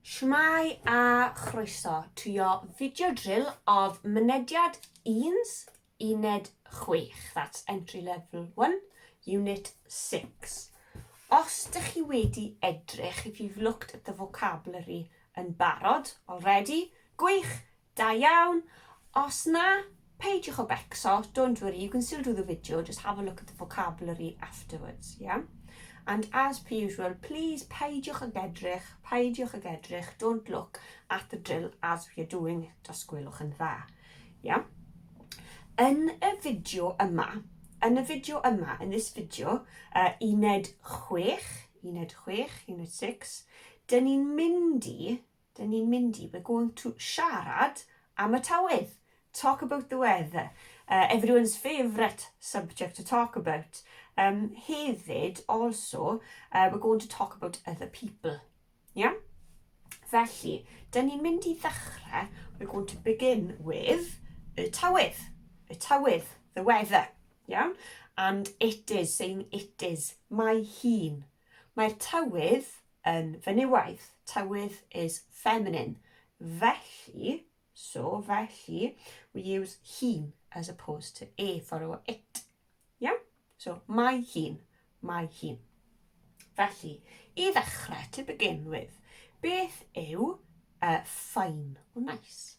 Shmai a chroeso to your video drill of MYNEDIAD 1, Uned 6. That's entry level 1, unit 6. Os dych chi wedi edrych, if you've looked at the vocabulary yn barod already, gwych, da iawn. Os na, peidiwch o becso, don't worry, you can still do the video, just have a look at the vocabulary afterwards, yeah? And as per usual, please peidiwch ag edrych, don't look at the drill as we're doing it, os gwelwch yn dda, yeah? Yn y fideo yma, in this video, Uned 6, unit 6, dyn ni'n mynd i, we're going to siarad am y tywydd, talk about the weather, everyone's favourite subject to talk about. Hefyd, also, we're going to talk about other people, yeah? Felly, dyn ni'n mynd i ddechrau, we're going to begin with y tywydd, the weather, yeah? And it is, saying it is, mae hi'n. Mae'r tywydd yn fenywaidd, tywydd is feminine. Felly, we use hi'n as opposed to a for our it, yeah? So, mae hi'n. Felly, I ddechrau, to begin with, beth yw fine? Oh, nice.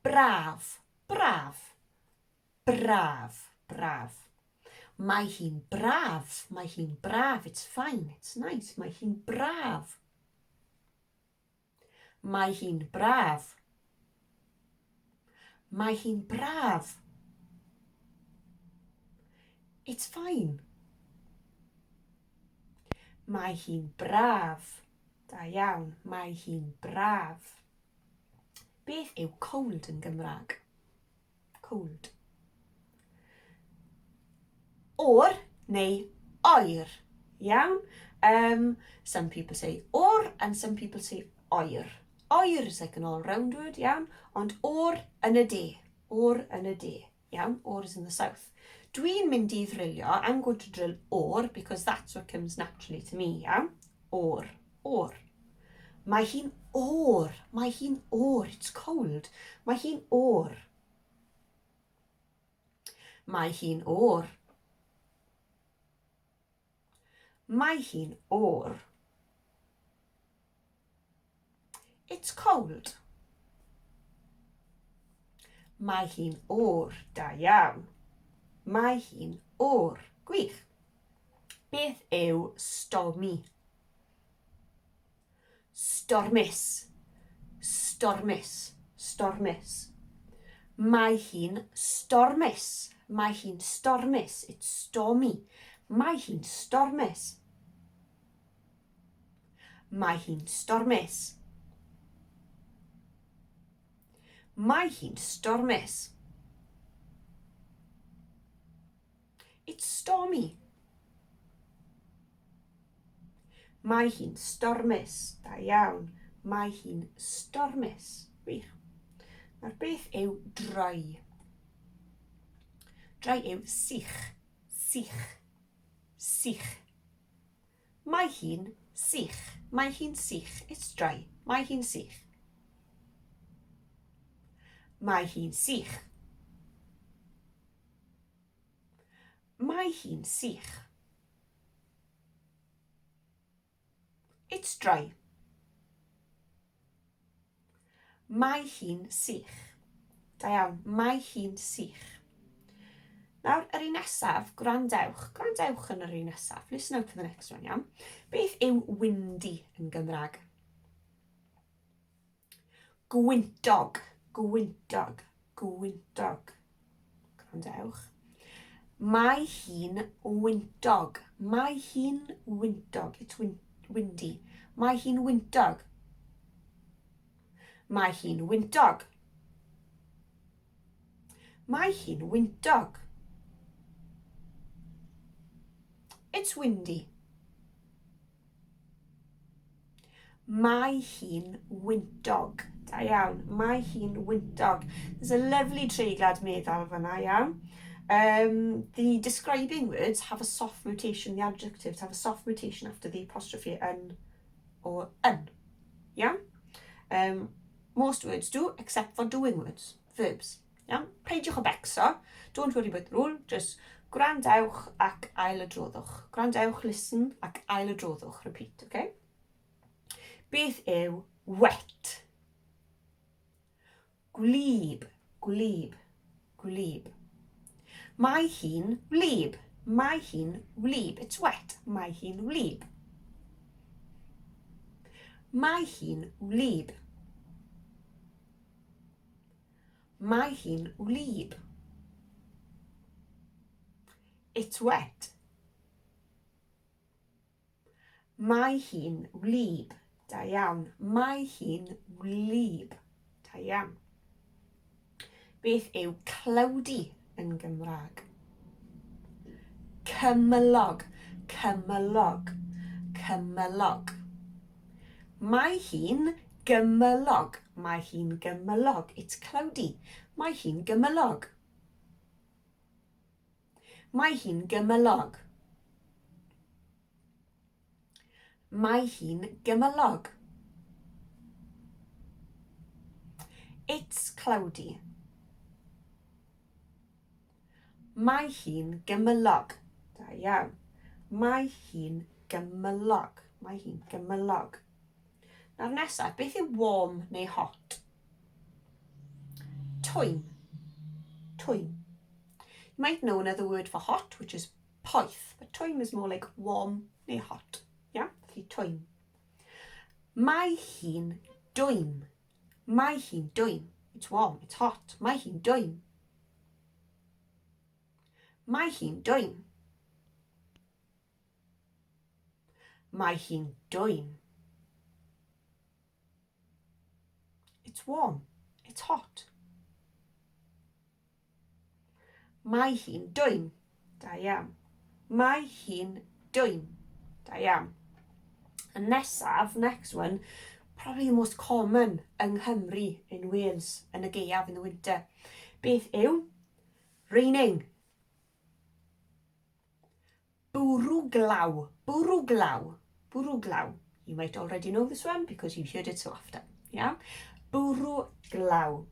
Braf. Mae hi'n braf. It's fine, it's nice. Mae hi'n braf. Mae hi'n braf. It's fine. Mae hi'n braf. Da iawn. Mae hi'n braf. Beth yw cold yn Gymraeg? Cold. Or neu oer. Iawn? Some people say or and some people say oer. Oer is like an all-round word, iawn? Ond or yn y de. Iawn? Or is in the south. Dwi'n mynd i ddrilio, I'm going to drill or because that's what comes naturally to me, iawn? Or. Mae hi'n or. It's cold. Mae hi'n or. Mae hi'n or. It's cold. Mae hi'n or. Da iawn. Mae hi'n or. Gwych. Beth yw stormy? Stormus. Mae hi'n stormus. It's stormy. Mae hi'n stormus. It's stormy. Mae hi'n stormus. Da iawn. Mae hi'n stormus. Gwych. Nawr beth yw dry? Dry yw sych. Mae hi'n sych. It's dry. Mae hi'n sych. It's dry. Mae hi'n sych. Da iawn. Mae hi'n sych. Nawr, yr un nesaf, gwrandewch yn yr un nesaf. Listen out for the next one, iawn? Beth yw windy yn Gymraeg? Gwyntog. Gwrandewch. Mae hi'n wyntog. It's windy. Mae hi'n wyntog. It's windy. Mae hi'n wyntog. Da iawn. Mae hi'n wyntog. There's a lovely treiglad meddal fyna, iawn. The describing words have a soft mutation, the adjectives have a soft mutation after the apostrophe yn or yn. yeah? Most words do, except for doing words, verbs, yeah? Peidiwch o becso, don't worry about the rule, just gwrandewch ac ail-adroddwch. Gwrandewch, listen, ac ail-adroddwch, repeat, okay? Beth yw wet? Gwlyb, gwlyb, gwlyb. Mae hi'n wlyb. Mae hi'n wlyb. It's wet. Mae hi'n wlyb. Mae hi'n wlyb. Mae hi'n wlyb. It's wet. Mae hi'n wlyb. Da iawn. Mae hi'n wlyb. Da iawn. Beth yw cloudy yn Gymraeg? Cymylog, cymylog, cymylog. Mae hi'n gymylog. Mae hi'n gymylog. It's cloudy. Mae hi'n gymylog. Mae hi'n gymylog. Mae hi'n gymylog. It's cloudy. Mae hi'n gymylog. Da iawn. Mae hi'n gymylog. Mae hi'n gymylog. Nawr nesaf, beth yw warm neu hot? Twym. Twym. You might know another word for hot, which is poeth, but twym is more like warm neu hot. Yeah? Felly twym. Mae hi'n dwym. Mae hi'n dwym. It's warm, it's hot. Mae hi'n dwym. Mae hi'n dwym. Mae hi'n dwym. It's warm, it's hot. Mae hi'n dwym. Da iawn. Mae hi'n dwym. Da iawn. And nesaf, next one, probably the most common yng Nghymru, in Wales, yn y gaeaf in the winter. Beth yw? Raining. Bwrw glaw. Bwrw glaw. Bwrw glaw. You might already know this one because you've heard it so often. Yeah? Bwrw glaw.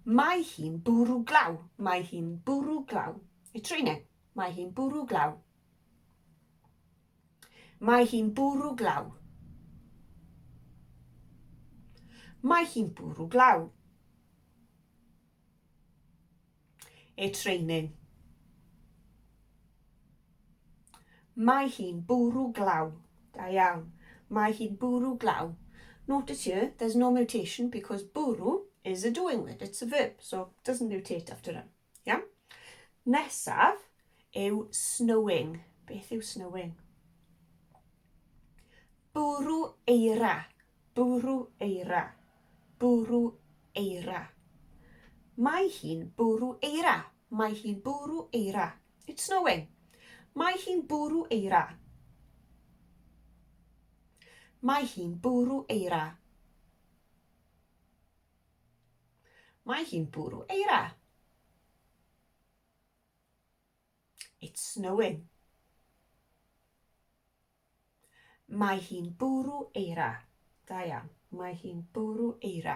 Mae hi'n bwrw glaw. Mae hi'n bwrw glaw. It's raining. Mae hi'n bwrw glaw. Mae hi'n bwrw glaw. Mae hi'n bwrw glaw. It's raining. Mae hi'n bwrw glaw. Da iawn. Mae hi'n bwrw glaw. Notice here, there's no mutation because bwrw is a doing word. It's a verb, so it doesn't mutate after it. Yeah? Nesaf yw snowing. Beth yw snowing? Bwrw eira. Bwrw eira. Bwrw eira. Mae hi'n bwrw eira. Mae hi'n bwrw eira. It's snowing. Mae hi'n bwrw eira. Mae hi'n bwrw eira. Mae hi'n bwrw eira. It's snowing. Mae hi'n bwrw eira. Da iawn. Mae hi'n bwrw eira.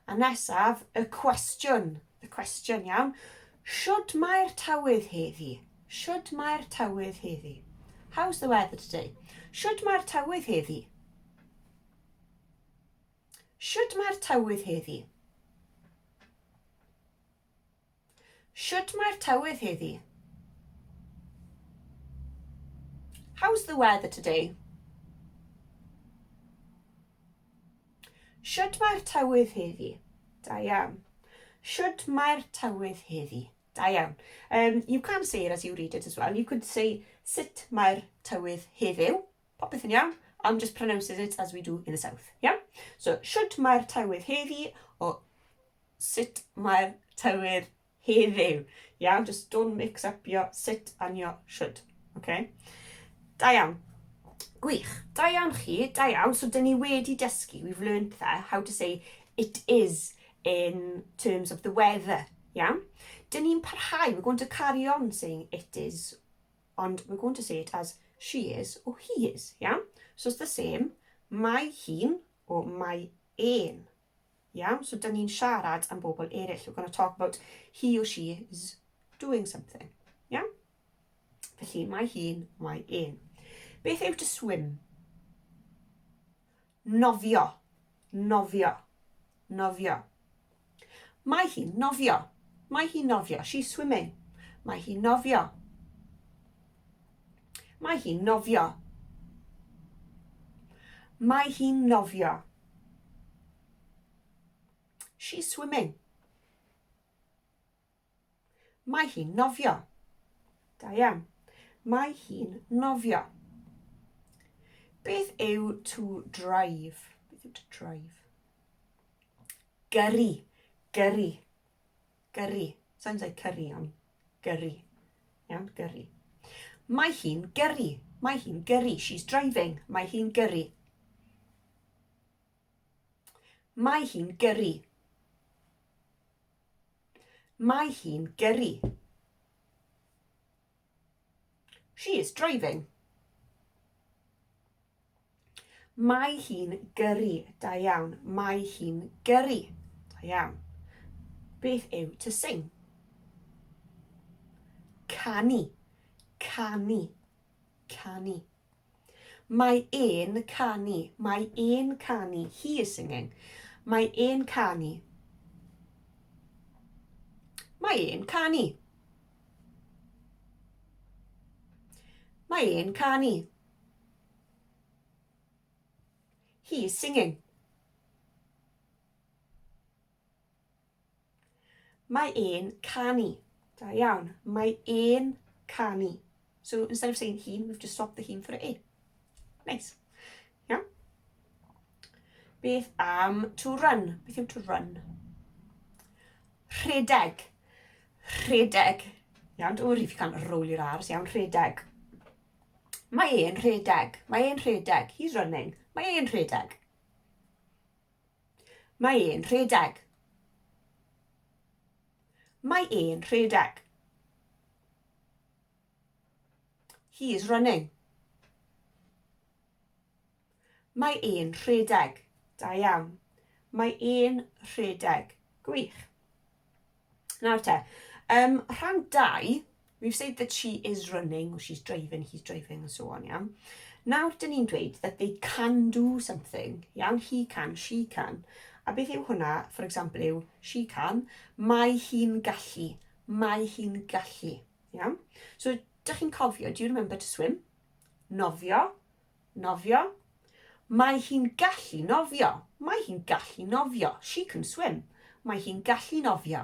A nesaf, y cwestiwn. The question, iawn. Shwd mae'r tywydd heddi? Shwd mae'r tywydd heddi? How's the weather today? Shwd mae'r tywydd heddi? Shwd mae'r tywydd heddi? Shwd mae'r tywydd heddi? How's the weather today? Shwd mae'r tywydd heddi? Da iawn. Shwd mae'r tywydd heddi? Da iawn. You can say it as you read it as well. You could say, sut mae'r tywydd heddiw? Popeth yn iawn. I'm just pronouncing it as we do in the south. Yeah? So, shwd mae'r tywydd heddi? Or sut mae'r tywydd heddiw? Yeah? Just don't mix up your sit and your should. Okay? Da iawn. Gwych. Da iawn chi. Da iawn. So, dyn ni wedi dysgu. We've learned there how to say it is in terms of the weather. Yeah? Dyn ni'n parhau. We're going to carry on saying it is. And we're going to say it as she is or he is. Yeah? So, it's the same. Mae hi'n o mae ein. Iawn, so dyn ni'n siarad am bobl eraill. We're going to talk about he or she is doing something. Iawn? Felly, mae hi'n, mae ein. Beth yw to swim? Nofio. Nofio. Nofio. Mae hi'n nofio. Mae hi'n nofio. She's swimming. Mae hi'n nofio. Mae hi'n nofio. Mae hi'n nofio. She's swimming. Mae hi'n nofio. Da iawn. Mae hi'n nofio. Beth yw to drive? Beth yw to drive? Gyrru. Gyrru. Gyrru. Sounds like curry on gyrru. Iawn, gyrru. Mae hi'n gyrru. Mae hi'n gyrru. She's driving. Mae hi'n gyrru. Mae hi'n gyrru. Mae hi'n gyrru. She is driving. Mae hi'n gyrru. Da iawn. Mae hi'n gyrru. Da iawn. Beth yw to sing? Canu. Canu. Canu. Mae ein canu. Mae ein canu. He is singing. Mae ein canu. Mae ein canu. Mae ein canu. He is singing. Mae ein canu. Da iawn. Mae ein canu. So instead of saying he, we've just swapped the he for an e. Nice. Yeah. Beth am to run? Beth yw to run? Rhedeg. Rhedeg. Iawn, don't worry if you can't roll your R's. Iawn, rhedeg. Mae ein rhedeg. Mae ein rhedeg. He's running. Mae ein rhedeg. Mae ein rhedeg. Mae ein rhedeg. He is running. Mae ein rhedeg. Da iawn. Mae ein rhedeg. Gwych. Nawr te, rhan 2, we've said that she is running, or she's driving, he's driving, and so on, iawn. Nawr, dyn ni'n dweud that they can do something, iawn, he can, she can. A beth yw hwnna, for example, yw she can, mae hi'n gallu, mae hi'n gallu, iawn. So, dych chi'n cofio, do you remember to swim? Nofio, nofio. Mae hi'n gallu nofio, mae hi'n gallu nofio. She can swim, mae hi'n gallu nofio.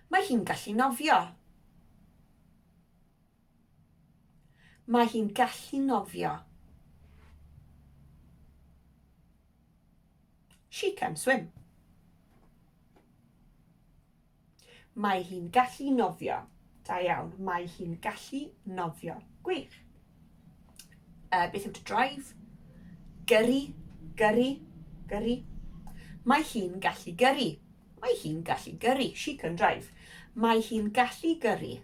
Mae hi'n gallu nofio. Mae hi'n gallu nofio. She can swim. Mae hi'n gallu nofio. Da iawn. Mae hi'n gallu nofio. Gwych. Beth yw to drive? Gyrru. Gyrru. Gyrru. Mae hi'n gallu gyrru. Mae hi'n gallu gyrru. She can drive. Mae hi'n gallu gyrru.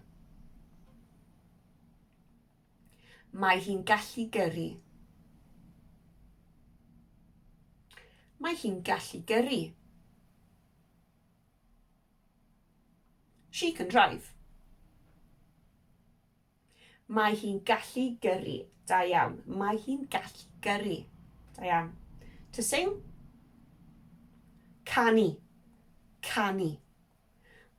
Mae hi'n gallu gyrru. Mae hi'n gallu gyrru. She can drive. Mae hi'n gallu gyrru. Da iawn. Mae hi'n gallu gyrru. Da iawn. To sing? Canu. Canu.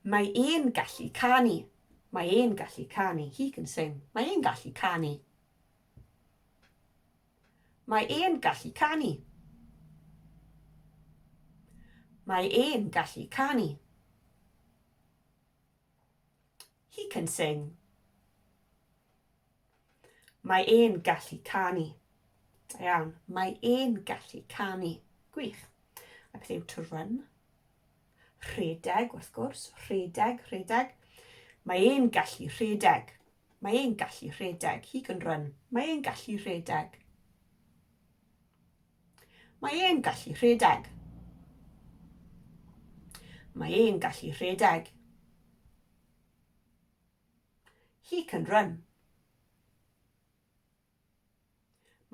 Mae ein gallu canu. Mae ein gallu canu. He can sing. Mae ein gallu canu. Mae ein gallu canu. Mae ein gallu canu. He can sing. Mae ein gallu canu. Da iawn. Mae ein gallu canu. Gwych. A beth yw to run? Rhedeg, wrth gwrs. Rhedeg, rhedeg. Mae ein gallu rhedeg. Mae ein gallu rhedeg. He can run. Mae ein gallu rhedeg. Mae ein gallu rhedeg. Mae ein gallu rhedeg. He can run.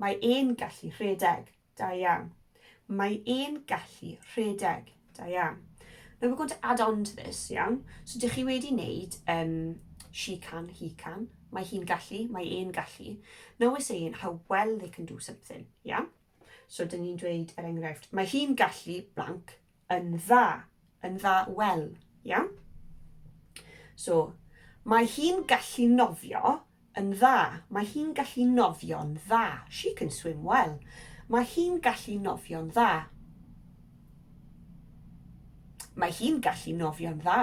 Mae e'n gallu rhedeg. Da iawn. Mae e'n gallu rhedeg. Da iawn. Now we're going to add on to this, iawn. So dych chi wedi wneud she can, he can. Mae hi'n gallu, mae e'n gallu. Now we're saying how well they can do something, yeah? So dyn ni'n dweud, er enghraifft, mae hi'n gallu blank yn dda well, yeah? So, mae hi'n gallu nofio yn dda. Mae hi'n gallu nofio'n dda. She can swim well. Mae hi'n gallu nofio'n dda. Mae hi'n gallu nofio'n dda.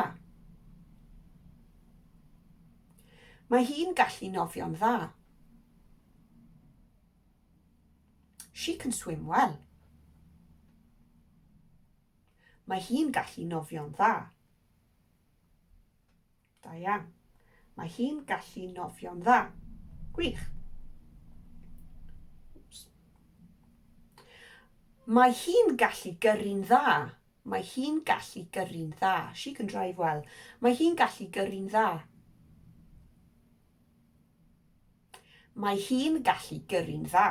Mae hi'n gallu nofio'n dda. She can swim well. Mae hi'n gallu nofio'n dda. Da iawn. Mae hi'n gallu nofio'n dda. Gwych. Mae hi'n gallu gyrru'n dda. Mae hi'n gallu gyrru'n dda. She can drive well. Mae hi'n gallu gyrru'n dda. Mae hi'n gallu gyrru'n dda.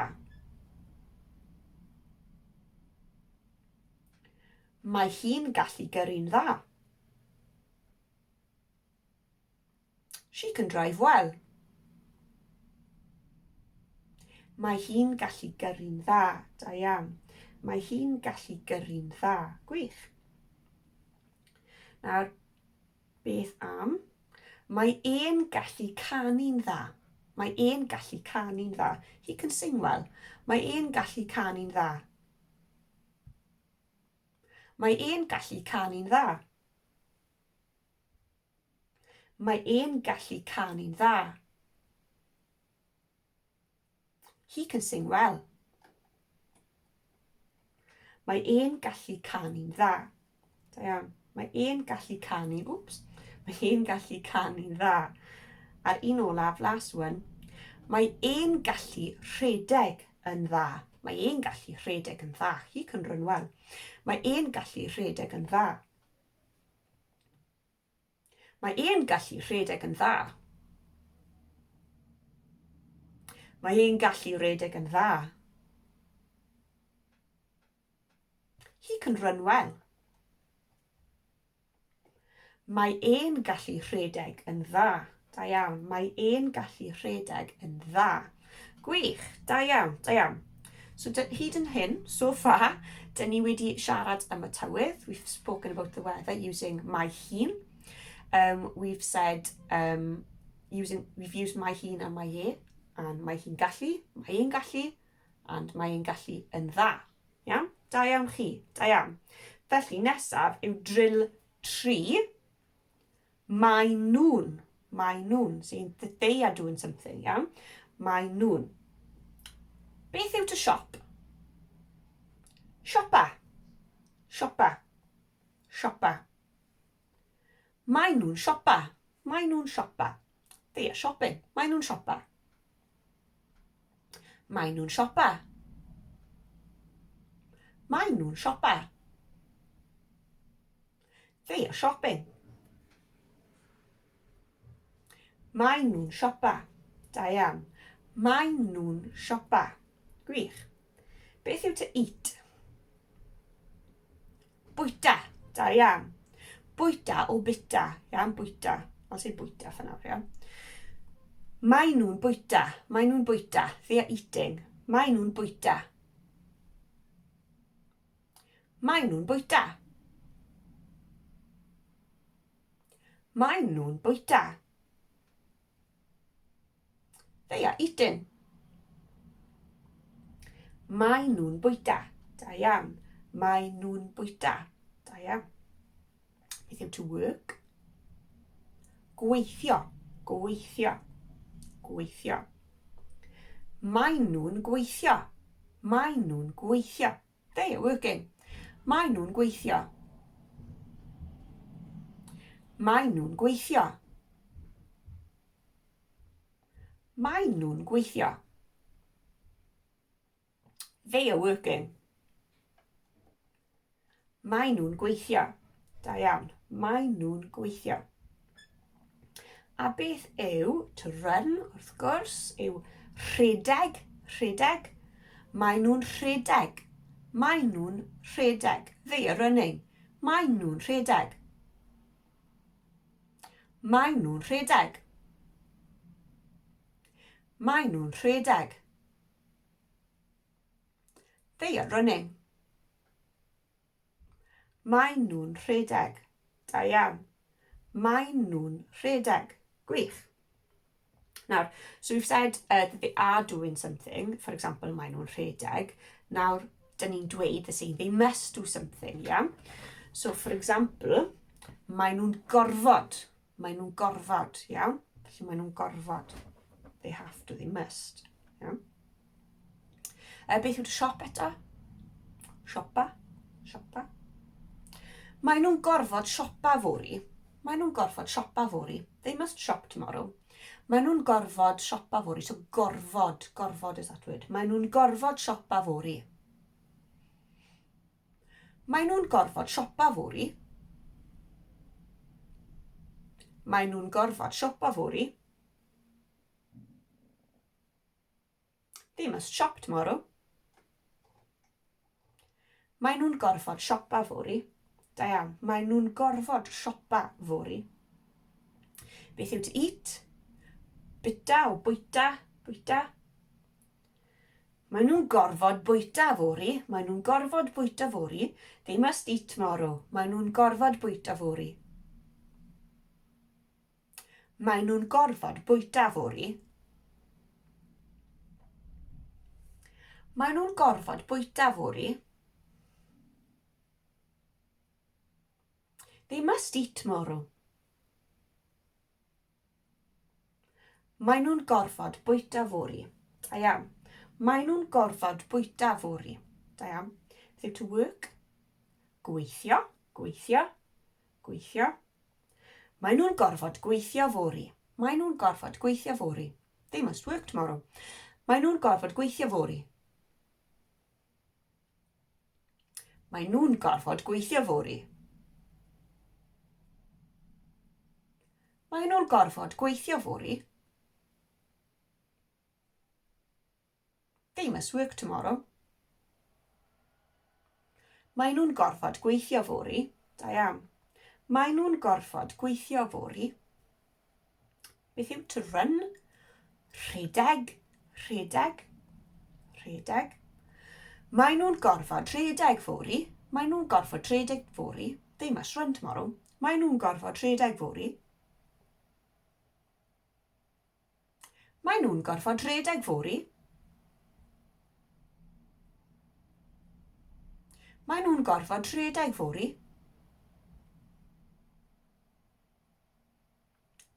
Mae hi'n gallu gyrru'n dda. She can drive well. Mae hi'n gallu gyrru'n dda. Da iawn. Mae hi'n gallu gyrru'n dda. Gwych. Nawr, beth am? Mae e'n gallu canu'n dda. Mae e'n gallu canu'n dda. He can sing well. Mae e'n gallu canu'n dda. Mae e'n gallu canu'n dda. Mae e'n gallu canu'n dda. He can sing well. Mae e'n gallu canu'n dda. Da iawn. Mae e'n gallu canu. Oops. Mae e'n gallu canu'n dda. A'r un olaf, last one. Mae e'n gallu rhedeg yn dda. Mae e'n gallu rhedeg yn dda. He can run well. Mae e'n gallu rhedeg yn dda. Mae e'n gallu rhedeg yn dda. Mae e'n gallu rhedeg yn dda. He can run well. Mae e'n gallu rhedeg yn dda. Da iawn. Mae e'n gallu rhedeg yn dda. Gwych. Da iawn. Da iawn. So hyd yn hyn, so far, dyn ni wedi siarad am y tywydd. We've spoken about the weather using mae hi'n. We've said, we've used mae hi'n and mae e. And mae hi'n gallu, mae e'n gallu, and mae e'n gallu yn dda. Iawn? Da iawn chi. Da iawn. Felly nesaf yw drill 3. Mae nhw'n. Mae nhw'n. So they are doing something, iawn? Mae nhw'n. Beth yw to shop? Shopper. Shopper. Shopper. Mae nhw'n shopper. Mae nhw'n shopper. They are shopping. Mae nhw'n shopper. Mae nhw'n shopper. Mae nhw'n shopper. They are shopping. Mae nhw'n shopper. Da iawn. Mae nhw'n shopper. Gwych. Beth yw to eat? Bwyta. Da iawn. Bwyta o bita. Iawn, bwyta. I'll say bwyta for now, iawn. Mae nhw'n bwyta. Mae nhw'n bwyta. They are eating. Mae nhw'n bwyta. Mae nhw'n bwyta. Mae nhw'n bwyta. They are eating. Mae nhw'n bwyta. Da iawn. Mae nhw'n bwyta. Da iawn. Beth yw to work? Gweithio. Gweithio. Gweithio. Mae nhw'n gweithio. Mae nhw'n gweithio. They are working. Mae nhw'n gweithio. Mae nhw'n gweithio. Mae nhw'n gweithio. They are working. Mae nhw'n gweithio. Da iawn. Mae nhw'n gweithio. A beth yw to run, wrth gwrs, yw rhedeg. Rhedeg. Maen nhw'n rhedeg. Maen nhw'n rhedeg. They are running. Maen nhw'n rhedeg. Maen nhw'n rhedeg. Maen nhw'n rhedeg. They are running. Maen nhw'n rhedeg. Da iawn. Maen nhw'n rhedeg. Gwych. Now, so we've said that they are doing something. For example, maen nhw'n rhedeg. Now, dyn ni'n dweud the same. They must do something, yeah? So, for example, maen nhw'n gorfod. Maen nhw'n gorfod, yeah? Felly maen nhw'n gorfod. They have to, they must, yeah? Beth yw'r siop eto? Siopa. Siopa. Maen nhw'n gorfod siopa fori. Maen nhw'n gorfod siopa fori. They must shop tomorrow. Maen nhw'n gorfod siopa fori. So gorfod. Gorfod is that word. Maen nhw'n gorfod siopa fori. Maen nhw'n gorfod siopa fori. Maen nhw'n gorfod siopa fori. They must shop tomorrow. Maen nhw'n gorfod siopa fori. Da iawn. Maen nhw'n gorfod siopa fori. Beth yw to eat? Bita o bwyta. Bwyta. Maen nhw'n gorfod bwyta fori. Maen nhw'n gorfod bwyta fori. They must eat tomorrow. Maen nhw'n gorfod bwyta fori. Maen nhw'n gorfod bwyta fori. Maen nhw'n gorfod bwyta fori. They must eat tomorrow. Maen nhw'n gorfod bwyta fori. Da iawn. Maen nhw'n gorfod bwyta fori. Da iawn. Beth yw to work? Gweithio. Gweithio. Gweithio. Maen nhw'n gorfod gweithio fori. Maen nhw'n gorfod gweithio fori. They must work tomorrow. Maen nhw'n gorfod gweithio fori. Maen nhw'n gorfod gweithio fori. Maen nhw'n gorfod gweithio fori. They must work tomorrow. Maen nhw'n gorfod gweithio fori. Da iawn. Maen nhw'n gorfod gweithio fori. Beth yw to run? Rhedeg. Rhedeg. Rhedeg. Maen nhw'n gorfod rhedeg fori. Maen nhw'n gorfod rhedeg fori. They must run tomorrow. Maen nhw'n gorfod rhedeg fori. Maen nhw'n gorfod rhedeg fori. Maen nhw'n gorfod rhedeg fori.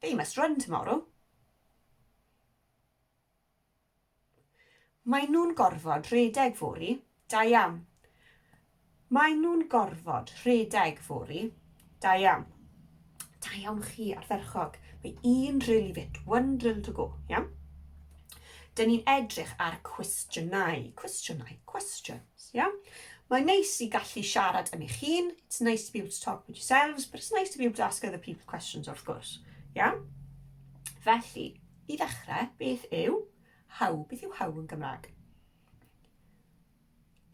They must run tomorrow. Maen nhw'n gorfod rhedeg fori. Da iawn. Maen nhw'n gorfod rhedeg fori. Da iawn. Da iawn chi ardderchog. Mae un drill i fynd. One drill to go. Iawn? Dyn ni'n edrych ar cwestiynau. Cwestiynau. Questions. Iawn? Mae'n neis i gallu siarad yn eich hun. It's nice to be able to talk with yourselves, but it's nice to be able to ask other people questions, of course. Iawn? Felly, i ddechrau, beth yw how? Beth yw how yn Gymraeg?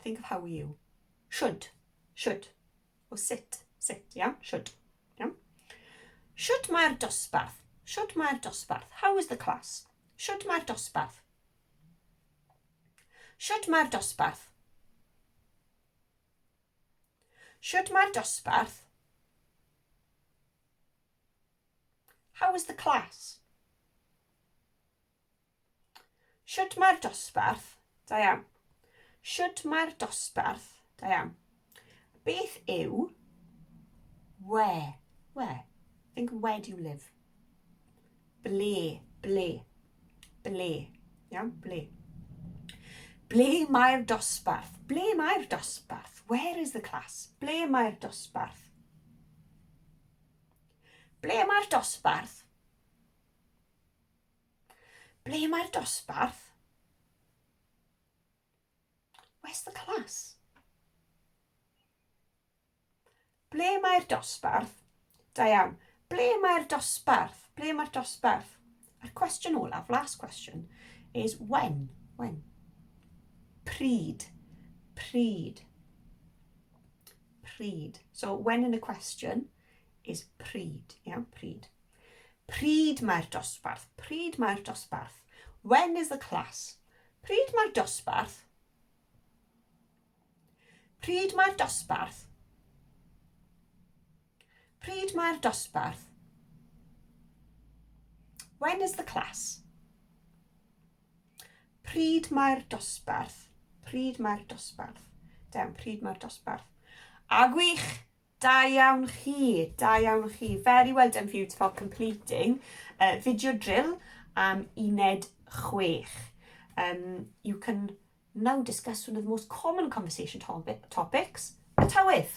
Think of how you. Should. Should. O sit. Sit, iawn? Should. Iawn? Should mae'r dosbarth? Should mae'r dosbarth? How is the class? Should mae'r dosbarth? Should mae'r dosbarth? Should mae'r dosbarth? How is the class? Should mae'r dosbarth? Da iawn. Should mae'r dosbarth? Da iawn. Beth yw where? Where? Think of where do you live? Ble. Ble. Ble. Iawn? Ble. Ble mae'r dosbarth? Ble mae'r dosbarth? Where is the class? Ble mae'r dosbarth? Ble mae'r dosbarth? Ble mae'r dosbarth? Where's the class? Ble mae'r dosbarth? Da iawn. Ble mae'r dosbarth? Ble mae'r dosbarth? A'r cwestiwn olaf, last question, is when? When? pryd, pryd, pryd. So when in a question is pryd, yeah, pryd. Pryd mae'r dosbarth, pryd mae'r dosbarth. When is the class? Pryd mae'r dosbarth? Pryd mae'r dosbarth? Pryd mae'r dosbarth? When is the class? Pryd mae'r dosbarth? Pryd mae'r dosbarth? Down, pryd mae'r dosbarth. A gwych! Da iawn chi, da iawn chi. Very well done for you for completing video drill Uned 6. You can now discuss one of the most common conversation topics, the tywydd,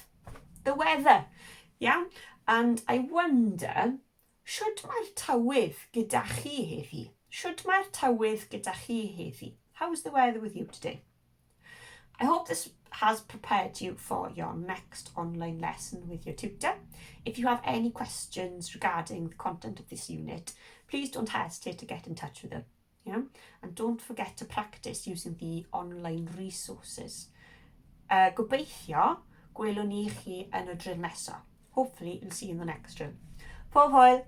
the weather. Yeah? And I wonder, should mae'r tywydd gyda chi heddi? Should mae'r tywydd gyda chi heddi? How's the weather with you today? I hope this has prepared you for your next online lesson with your tutor. If you have any questions regarding the content of this unit, please don't hesitate to get in touch with them. Yeah? And don't forget to practice using the online resources. Gobeithio gwelwn ni chi yn y drill nesaf. Hopefully, we'll see you in the next drill. Pob hwyl!